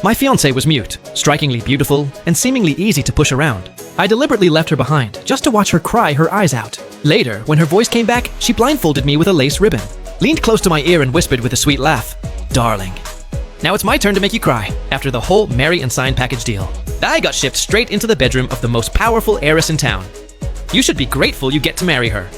My fiancée was mute, strikingly beautiful, and seemingly easy to push around. I deliberately left her behind, just to watch her cry her eyes out. Later, when her voice came back, she blindfolded me with a lace ribbon, leaned close to my ear and whispered with a sweet laugh, "Darling. Now it's my turn to make you cry, after the whole marry and sign package deal." I got shipped straight into the bedroom of the most powerful heiress in town. You should be grateful you get to marry her.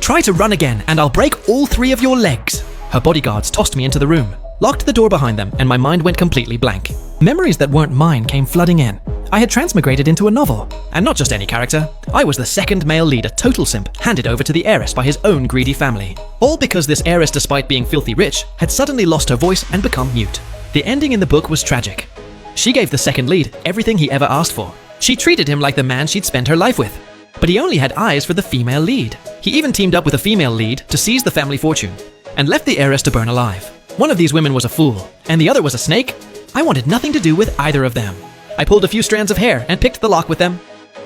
Try to run again, and I'll break all 3 of your legs. Her bodyguards tossed me into the room, locked the door behind them, and my mind went completely blank. Memories that weren't mine came flooding in. I had transmigrated into a novel, and not just any character. I was the second male lead, a total simp, handed over to the heiress by his own greedy family. All because this heiress, despite being filthy rich, had suddenly lost her voice and become mute. The ending in the book was tragic. She gave the second lead everything he ever asked for. She treated him like the man she'd spent her life with. But he only had eyes for the female lead. He even teamed up with a female lead to seize the family fortune, and left the heiress to burn alive. One of these women was a fool, and the other was a snake. I wanted nothing to do with either of them. I pulled a few strands of hair and picked the lock with them.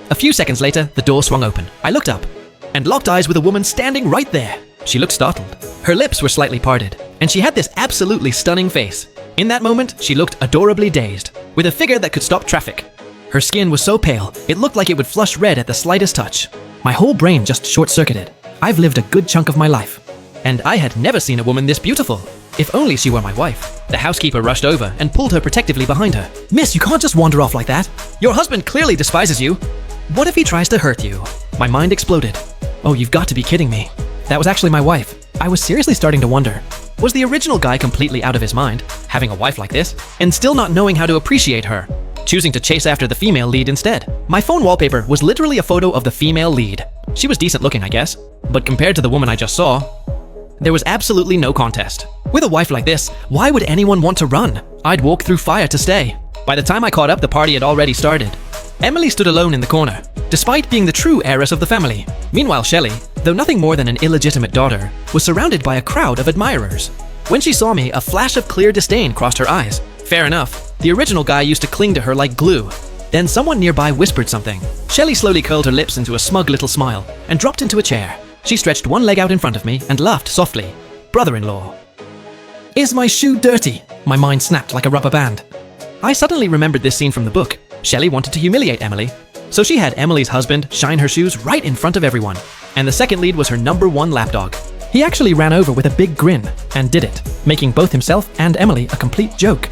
A few seconds later, the door swung open. I looked up, and locked eyes with a woman standing right there. She looked startled. Her lips were slightly parted, and she had this absolutely stunning face. In that moment, she looked adorably dazed, with a figure that could stop traffic. Her skin was so pale, it looked like it would flush red at the slightest touch. My whole brain just short-circuited. I've lived a good chunk of my life, and I had never seen a woman this beautiful. If only she were my wife. The housekeeper rushed over and pulled her protectively behind her. "Miss, you can't just wander off like that. Your husband clearly despises you. What if he tries to hurt you?" My mind exploded. Oh, you've got to be kidding me. That was actually my wife. I was seriously starting to wonder. Was the original guy completely out of his mind, having a wife like this, and still not knowing how to appreciate her, choosing to chase after the female lead instead? My phone wallpaper was literally a photo of the female lead. She was decent looking, I guess, but compared to the woman I just saw, there was absolutely no contest. With a wife like this, why would anyone want to run? I'd walk through fire to stay. By the time I caught up, the party had already started. Emily stood alone in the corner, despite being the true heiress of the family. Meanwhile, Shelley, though nothing more than an illegitimate daughter, was surrounded by a crowd of admirers. When she saw me, a flash of clear disdain crossed her eyes. Fair enough. The original guy used to cling to her like glue. Then someone nearby whispered something. Shelley slowly curled her lips into a smug little smile and dropped into a chair. She stretched one leg out in front of me and laughed softly. Brother-in-law. "Is my shoe dirty?" My mind snapped like a rubber band. I suddenly remembered this scene from the book. Shelley wanted to humiliate Emily, so she had Emily's husband shine her shoes right in front of everyone. And the second lead was her #1 lapdog. He actually ran over with a big grin and did it, making both himself and Emily a complete joke.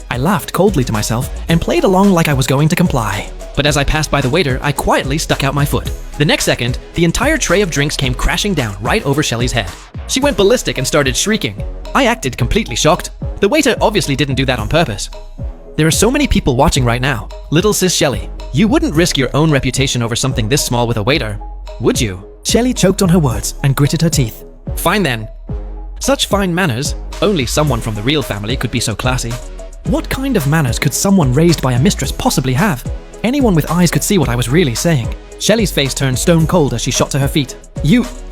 I laughed coldly to myself and played along like I was going to comply. But as I passed by the waiter, I quietly stuck out my foot. The next second, the entire tray of drinks came crashing down right over Shelley's head. She went ballistic and started shrieking. I acted completely shocked. The waiter obviously didn't do that on purpose. There are so many people watching right now. Little sis Shelley, you wouldn't risk your own reputation over something this small with a waiter, would you? Shelley choked on her words and gritted her teeth. Fine then. Such fine manners. Only someone from the real family could be so classy. What kind of manners could someone raised by a mistress possibly have? Anyone with eyes could see what I was really saying. Shelley's face turned stone cold as she shot to her feet.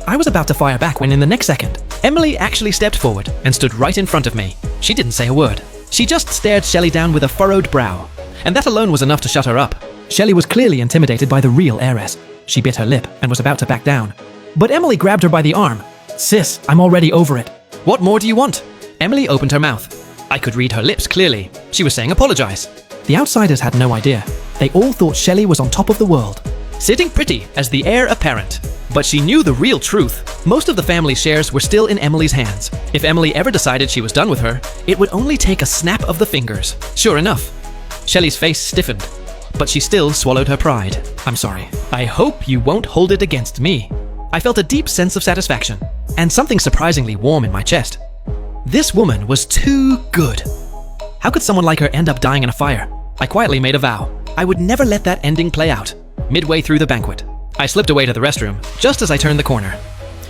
I was about to fire back when in the next second, Emily actually stepped forward and stood right in front of me. She didn't say a word. She just stared Shelley down with a furrowed brow, and that alone was enough to shut her up. Shelley was clearly intimidated by the real heiress. She bit her lip and was about to back down. But Emily grabbed her by the arm. "Sis, I'm already over it. What more do you want?" Emily opened her mouth. I could read her lips clearly. She was saying apologize. The outsiders had no idea. They all thought Shelley was on top of the world, sitting pretty as the heir apparent. But she knew the real truth. Most of the family's shares were still in Emily's hands. If Emily ever decided she was done with her, it would only take a snap of the fingers. Sure enough, Shelley's face stiffened, but she still swallowed her pride. "I'm sorry. I hope you won't hold it against me." I felt a deep sense of satisfaction, and something surprisingly warm in my chest. This woman was too good. How could someone like her end up dying in a fire? I quietly made a vow. I would never let that ending play out. Midway through the banquet, I slipped away to the restroom just as I turned the corner.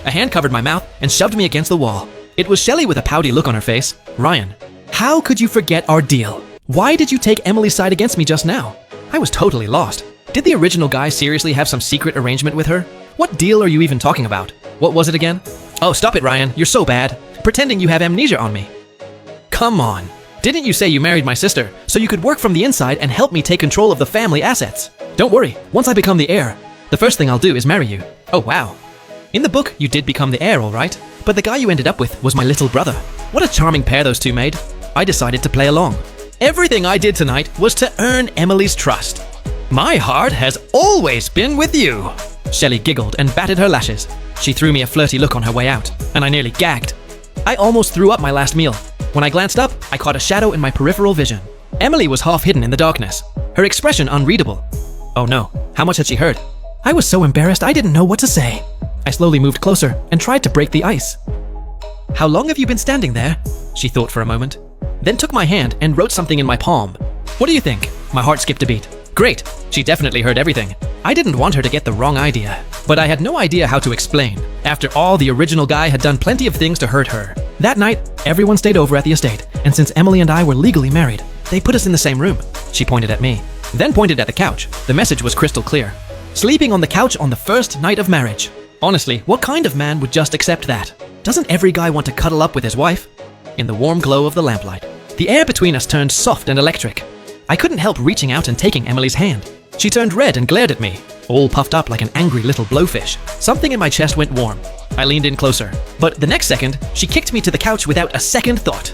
A hand covered my mouth and shoved me against the wall. It was Shelley with a pouty look on her face. "Ryan, how could you forget our deal? Why did you take Emily's side against me just now?" I was totally lost. Did the original guy seriously have some secret arrangement with her? What deal are you even talking about? What was it again? Oh, stop it, Ryan. You're so bad. Pretending you have amnesia on me. Come on. Didn't you say you married my sister so you could work from the inside and help me take control of the family assets? Don't worry, once I become the heir, the first thing I'll do is marry you. Oh wow. In the book, you did become the heir, all right, but the guy you ended up with was my little brother. What a charming pair those two made. I decided to play along. Everything I did tonight was to earn Emily's trust. My heart has always been with you. Shelley giggled and batted her lashes. She threw me a flirty look on her way out, and I nearly gagged. I almost threw up my last meal. When I glanced up, I caught a shadow in my peripheral vision. Emily was half hidden in the darkness, her expression unreadable. Oh no, how much had she heard? I was so embarrassed I didn't know what to say. I slowly moved closer and tried to break the ice. How long have you been standing there? She thought for a moment, then took my hand and wrote something in my palm. What do you think? My heart skipped a beat. Great, she definitely heard everything. I didn't want her to get the wrong idea, but I had no idea how to explain. After all, the original guy had done plenty of things to hurt her. That night, everyone stayed over at the estate, and since Emily and I were legally married, they put us in the same room. She pointed at me, then pointed at the couch. The message was crystal clear. Sleeping on the couch on the first night of marriage. Honestly, what kind of man would just accept that? Doesn't every guy want to cuddle up with his wife? In the warm glow of the lamplight, the air between us turned soft and electric. I couldn't help reaching out and taking Emily's hand. She turned red and glared at me, all puffed up like an angry little blowfish. Something in my chest went warm. I leaned in closer, but the next second, she kicked me to the couch without a second thought.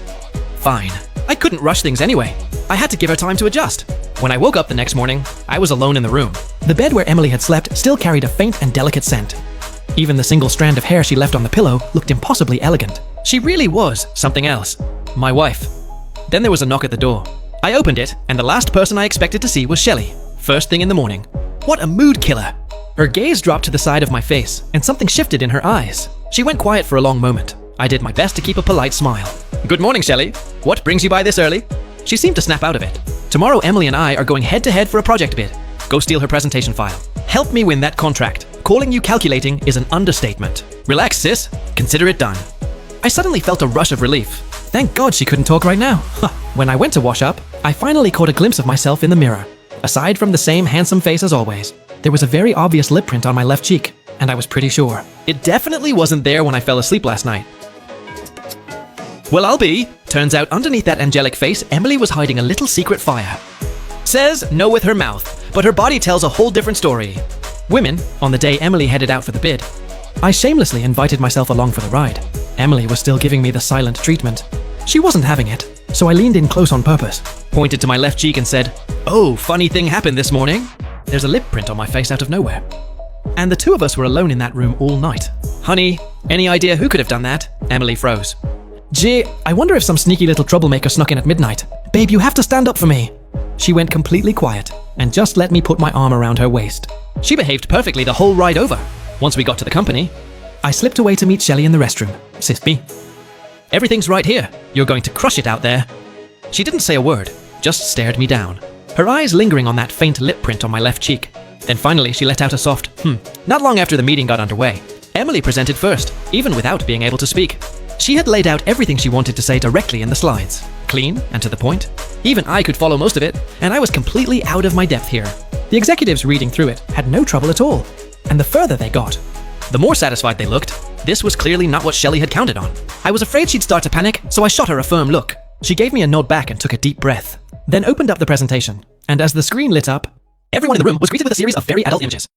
Fine. I couldn't rush things anyway. I had to give her time to adjust. When I woke up the next morning, I was alone in the room. The bed where Emily had slept still carried a faint and delicate scent. Even the single strand of hair she left on the pillow looked impossibly elegant. She really was something else. My wife. Then there was a knock at the door. I opened it, and the last person I expected to see was Shelley, first thing in the morning. What a mood killer! Her gaze dropped to the side of my face, and something shifted in her eyes. She went quiet for a long moment. I did my best to keep a polite smile. Good morning, Shelley. What brings you by this early? She seemed to snap out of it. Tomorrow, Emily and I are going head-to-head for a project bid. Go steal her presentation file. Help me win that contract. Calling you calculating is an understatement. Relax, sis. Consider it done. I suddenly felt a rush of relief. Thank God she couldn't talk right now. When I went to wash up, I finally caught a glimpse of myself in the mirror. Aside from the same handsome face as always, there was a very obvious lip print on my left cheek, and I was pretty sure it definitely wasn't there when I fell asleep last night. Well, I'll be. Turns out underneath that angelic face, Emily was hiding a little secret fire. Says no with her mouth, but her body tells a whole different story. Women, on the day Emily headed out for the bid, I shamelessly invited myself along for the ride. Emily was still giving me the silent treatment. She wasn't having it, so I leaned in close on purpose, pointed to my left cheek and said, "Oh, funny thing happened this morning." There's a lip print on my face out of nowhere. And the two of us were alone in that room all night. Honey, any idea who could have done that? Emily froze. Gee, I wonder if some sneaky little troublemaker snuck in at midnight. Babe, you have to stand up for me. She went completely quiet and just let me put my arm around her waist. She behaved perfectly the whole ride over. Once we got to the company, I slipped away to meet Shelley in the restroom. Sissed me. Everything's right here. You're going to crush it out there. She didn't say a word, just stared me down, her eyes lingering on that faint lip print on my left cheek. Then finally she let out a soft, Not long after the meeting got underway, Emily presented first, even without being able to speak. She had laid out everything she wanted to say directly in the slides. Clean and to the point. Even I could follow most of it, and I was completely out of my depth here. The executives reading through it had no trouble at all, and the further they got, the more satisfied they looked. This was clearly not what Shelley had counted on. I was afraid she'd start to panic, so I shot her a firm look. She gave me a nod back and took a deep breath, then opened up the presentation, and as the screen lit up, everyone in the room was greeted with a series of very adult images.